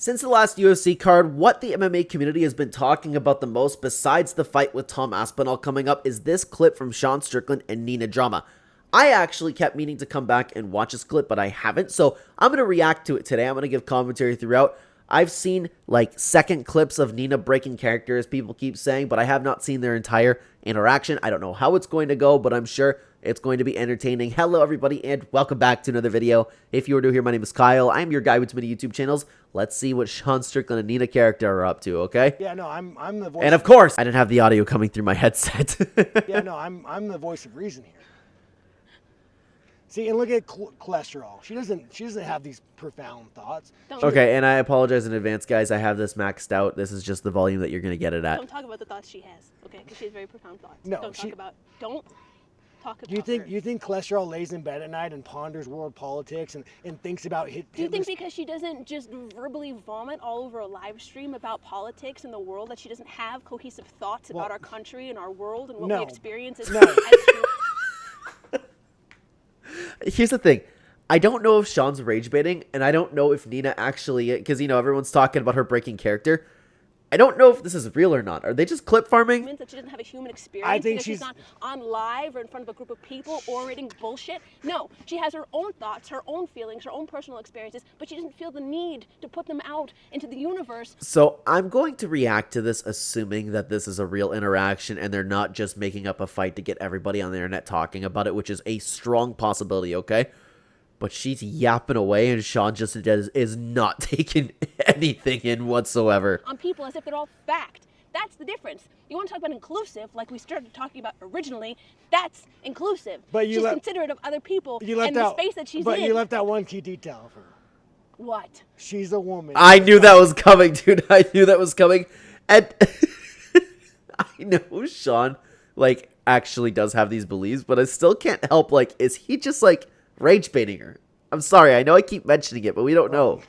Since the last UFC card, what the MMA community has been talking about the most, besides the fight with Tom Aspinall coming up, is this clip from Sean Strickland and Nina Drama. I actually kept meaning to come back and watch this clip, but I haven't, so I'm going to react to it today. I'm going to give commentary throughout. I've seen, like, second clips of Nina breaking character, as people keep saying, but I have not seen their entire interaction. I don't know how it's going to go, but I'm sure it's going to be entertaining. Hello, everybody, and welcome back to another video. If you are new here, my name is Kyle. I'm your guy with many YouTube channels. Let's see what Sean Strickland and Nina character are up to, okay? Yeah, no, I'm the voice. And of course, I didn't have the audio coming through my headset. Yeah, no, I'm the voice of reason here. See, and look at cholesterol. She doesn't have these profound thoughts. Okay, and I apologize in advance, guys. I have this maxed out. This is just the volume that you're going to get it at. Don't talk about the thoughts she has, okay? Because she has very profound thoughts. No, don't talk about Do you think cholesterol lays in bed at night and ponders world politics and thinks about Do you think because she doesn't just verbally vomit all over a live stream about politics and the world that she doesn't have cohesive thoughts about our country and our world and what we experience as Here's the thing. I don't know if Sean's rage baiting, and I don't know if Nina actually, because, you know, everyone's talking about her breaking character. I don't know if this is real or not. Are they just clip farming? That she doesn't have a human experience. I think she's not on live or in front of a group of people orating bullshit. No, she has her own thoughts, her own feelings, her own personal experiences, but she doesn't feel the need to put them out into the universe. So I'm going to react to this assuming that this is a real interaction and they're not just making up a fight to get everybody on the internet talking about it, which is a strong possibility, okay? But she's yapping away and Sean just is not taking anything in whatsoever. On people as if they're all fact. That's the difference. You want to talk about inclusive, like we started talking about originally, that's inclusive. But she's considerate of other people and the space that she's in. But you left out one key detail of her. What? She's a woman. I knew that was coming, dude. I knew that was coming. And I know Sean, like, actually does have these beliefs, but I still can't help, like, is he just, like, rage baiting her? I'm sorry, I know I keep mentioning it, but we don't know.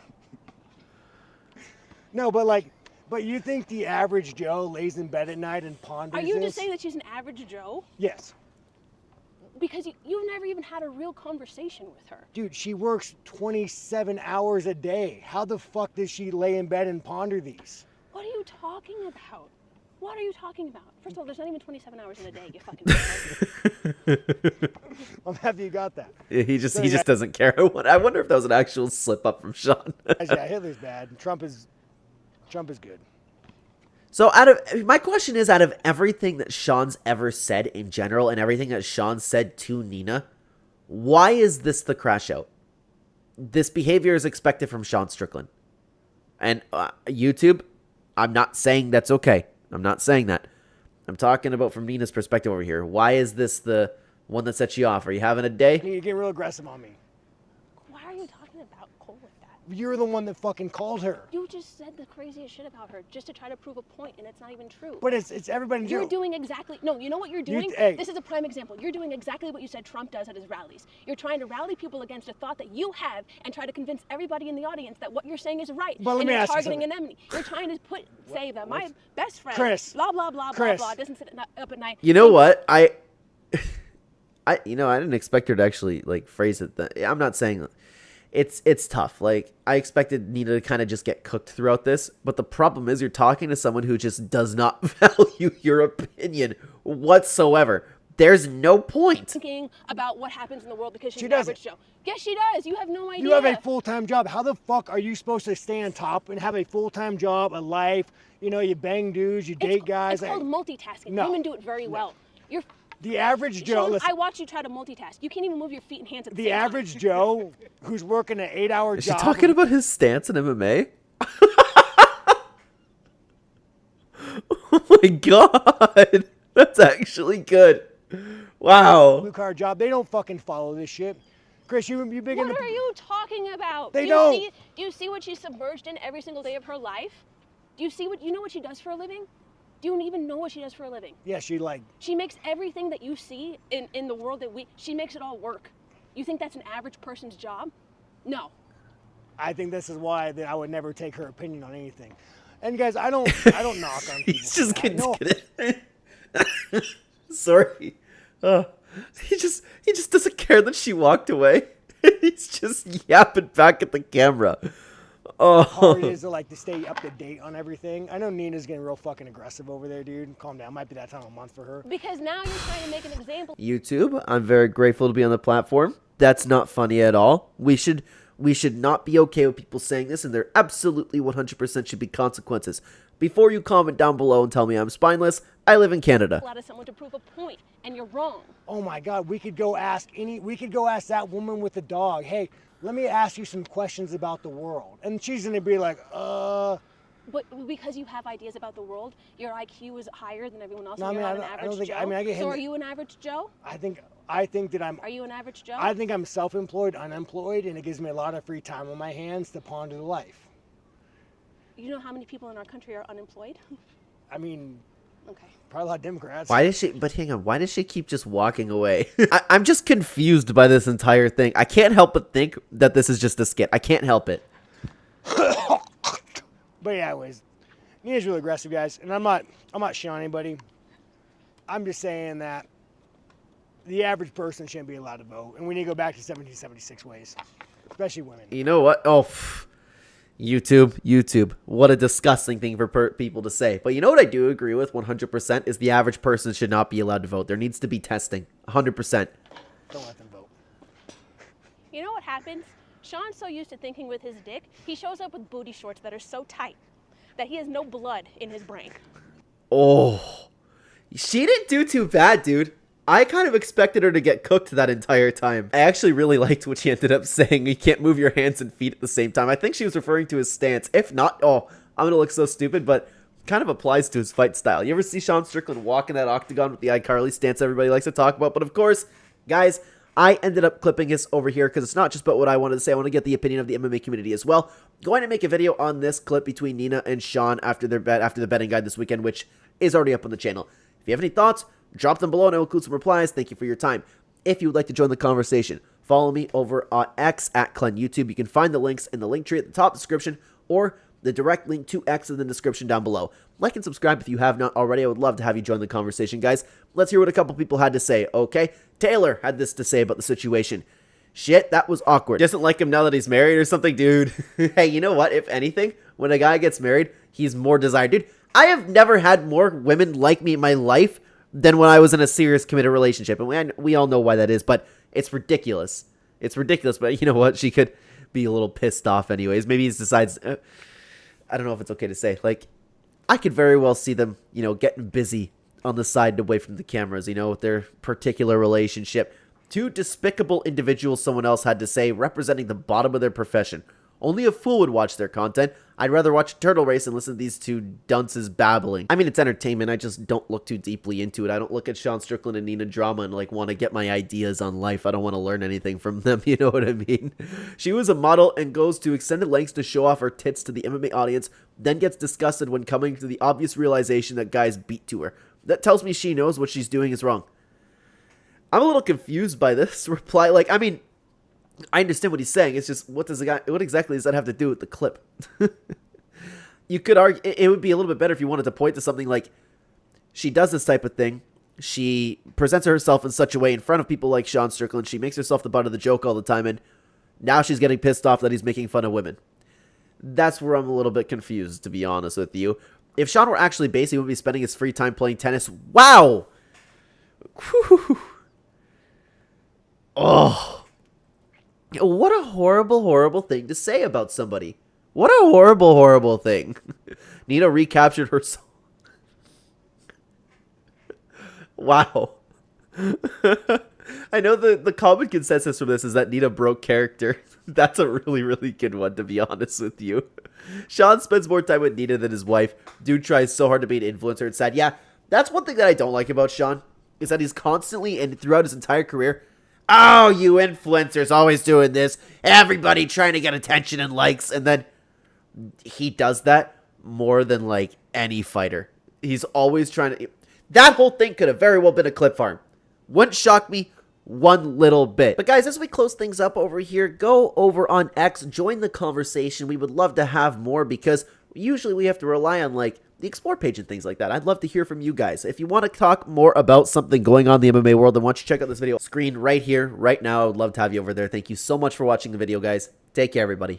No, but you think the average Joe lays in bed at night and ponders Are you this? just saying that she's an average Joe? Yes. Because you've never even had a real conversation with her. Dude, she works 27 hours a day. How the fuck does she lay in bed and ponder these? What are you talking about? What are you talking about? First of all, there's not even 27 hours in a day, you fucking I'm happy you got that. Yeah, he just doesn't care. I wonder if that was an actual slip up from Sean. Yeah, Hitler's bad. Trump is good. So my question is, out of everything that Sean's ever said in general and everything that Sean said to Nina, why is this the crash out? This behavior is expected from Sean Strickland. And YouTube, I'm not saying that's okay. I'm not saying that. I'm talking about from Nina's perspective over here. Why is this the one that sets you off? Are you having a day? You're getting real aggressive on me. Why are you talking about Cole like that? You're the one that fucking called her. You just said the craziest shit about her just to try to prove a point, and it's not even true. But it's everybody. You're doing exactly... No, you know what you're doing? This is a prime example. You're doing exactly what you said Trump does at his rallies. You're trying to rally people against a thought that you have and try to convince everybody in the audience that what you're saying is right. But let me ask you targeting an enemy. You're trying to say that my best friend, Chris, blah, blah, blah, blah, blah, doesn't sit up at night. You know what? I didn't expect her to actually, like, phrase it that. I'm not saying... It's tough. Like, I expected Nina to kind of just get cooked throughout this, but the problem is you're talking to someone who just does not value your opinion whatsoever. There's no point. Thinking about what happens in the world because she's an doesn't. average Joe. Yes, she does. You have no idea. You have a full-time job. How the fuck are you supposed to stay on top and have a full-time job, a life? You know, you bang dudes, you date guys. It's called multitasking. No. Women do it very well. You're... The average Joe, Sean, listen, I watch you try to multitask. You can't even move your feet and hands at the the same time. average Joe who's working an 8-hour Is job. she talking about his stance in MMA? Oh my god. That's actually good. Wow. Blue collar job. They don't fucking follow this shit. Chris, you big in the... What are you talking about? They don't. Do you see what she's submerged in every single day of her life? Do you see what... You know what she does for a living? Do you even know what she does for a living? Yeah, she makes everything that you see in the world that she makes it all work. You think that's an average person's job? No. I think this is why that I would never take her opinion on anything. And guys, I don't knock on people. He's just kidding. Sorry. He just doesn't care that she walked away. He's just yapping back at the camera. how hard it is to stay up to date on everything. I know Nina's getting real fucking aggressive over there, dude. Calm down. Might be that time of month for her. Because now you're trying to make an example. YouTube, I'm very grateful to be on the platform. That's not funny at all. We should not be okay with people saying this, and there absolutely 100% should be consequences. Before you comment down below and tell me I'm spineless, I live in Canada. Of someone to prove a point, and you're wrong. Oh my God, we could go ask that woman with the dog, hey, let me ask you some questions about the world. And she's gonna be like, But because you have ideas about the world, your IQ is higher than everyone else. No, and you're not an I average don't think, Joe. I mean, I get him. So are you an average Joe? I think that I'm. Are you an average Joe? I think I'm self-employed, unemployed, and it gives me a lot of free time on my hands to ponder life. You know how many people in our country are unemployed? I mean, okay. Probably a lot of Democrats. Why does she, but hang on, why does she keep just walking away? I'm just confused by this entire thing. I can't help but think that this is just a skit. I can't help it. But yeah, anyways, Nina's really aggressive, guys, and I'm not shitting on anybody. I'm just saying that the average person shouldn't be allowed to vote, and we need to go back to 1776 ways, especially women. You know what? Oh, YouTube. What a disgusting thing for people to say. But you know what I do agree with 100% is the average person should not be allowed to vote. There needs to be testing. 100%. Don't let them vote. You know what happens? Sean's so used to thinking with his dick, he shows up with booty shorts that are so tight that he has no blood in his brain. Oh, she didn't do too bad, dude. I kind of expected her to get cooked that entire time. I actually really liked what she ended up saying. You can't move your hands and feet at the same time. I think she was referring to his stance. If not, oh, I'm going to look so stupid, but kind of applies to his fight style. You ever see Sean Strickland walk in that octagon with the iCarly stance everybody likes to talk about? But of course, guys, I ended up clipping this over here because it's not just about what I wanted to say. I want to get the opinion of the MMA community as well. Going to make a video on this clip between Nina and Sean after the betting guide this weekend, which is already up on the channel. If you have any thoughts, drop them below and I will include some replies. Thank you for your time. If you would like to join the conversation, follow me over on X at Clen YouTube. You can find the links in the link tree at the top description or the direct link to X in the description down below. Like and subscribe if you have not already. I would love to have you join the conversation, guys. Let's hear what a couple people had to say, okay? Taylor had this to say about the situation. Shit, that was awkward. Doesn't like him now that he's married or something, dude. Hey, you know what? If anything, when a guy gets married, he's more desired. Dude, I have never had more women like me in my life than when I was in a serious committed relationship. And we all know why that is, but it's ridiculous. It's ridiculous, but you know what? She could be a little pissed off anyways. Maybe he decides... I don't know if it's okay to say. Like, I could very well see them, you know, getting busy on the side away from the cameras, you know, with their particular relationship. Two despicable individuals, someone else had to say, representing the bottom of their profession. Only a fool would watch their content. I'd rather watch a turtle race than listen to these two dunces babbling. I mean, it's entertainment. I just don't look too deeply into it. I don't look at Sean Strickland and Nina drama and, like, want to get my ideas on life. I don't want to learn anything from them. You know what I mean? She was a model and goes to extended lengths to show off her tits to the MMA audience, then gets disgusted when coming to the obvious realization that guys beat to her. That tells me she knows what she's doing is wrong. I'm a little confused by this reply. Like, I mean, I understand what he's saying. It's just, what exactly does that have to do with the clip? You could argue, it would be a little bit better if you wanted to point to something like, she does this type of thing. She presents herself in such a way in front of people like Sean Strickland. She makes herself the butt of the joke all the time, and now she's getting pissed off that he's making fun of women. That's where I'm a little bit confused, to be honest with you. If Sean were actually based, he would be spending his free time playing tennis. Wow! Whew. Oh. What a horrible, horrible thing to say about somebody. What a horrible, horrible thing. Nina recaptured herself. Wow. I know the common consensus from this is that Nina broke character. That's a really, really good one, to be honest with you. Sean spends more time with Nina than his wife. Dude tries so hard to be an influencer. It's sad. Yeah, that's one thing that I don't like about Sean, is that he's constantly, and throughout his entire career, oh, you influencers always doing this. Everybody trying to get attention and likes. And then he does that more than, like, any fighter. He's always trying to... That whole thing could have very well been a clip farm. Wouldn't shock me one little bit. But guys, as we close things up over here, go over on X, join the conversation. We would love to have more because usually we have to rely on, like, the Explore page and things like that. I'd love to hear from you guys. If you want to talk more about something going on in the MMA world, then why don't you check out this video screen right here, right now. I would love to have you over there. Thank you so much for watching the video, guys. Take care, everybody.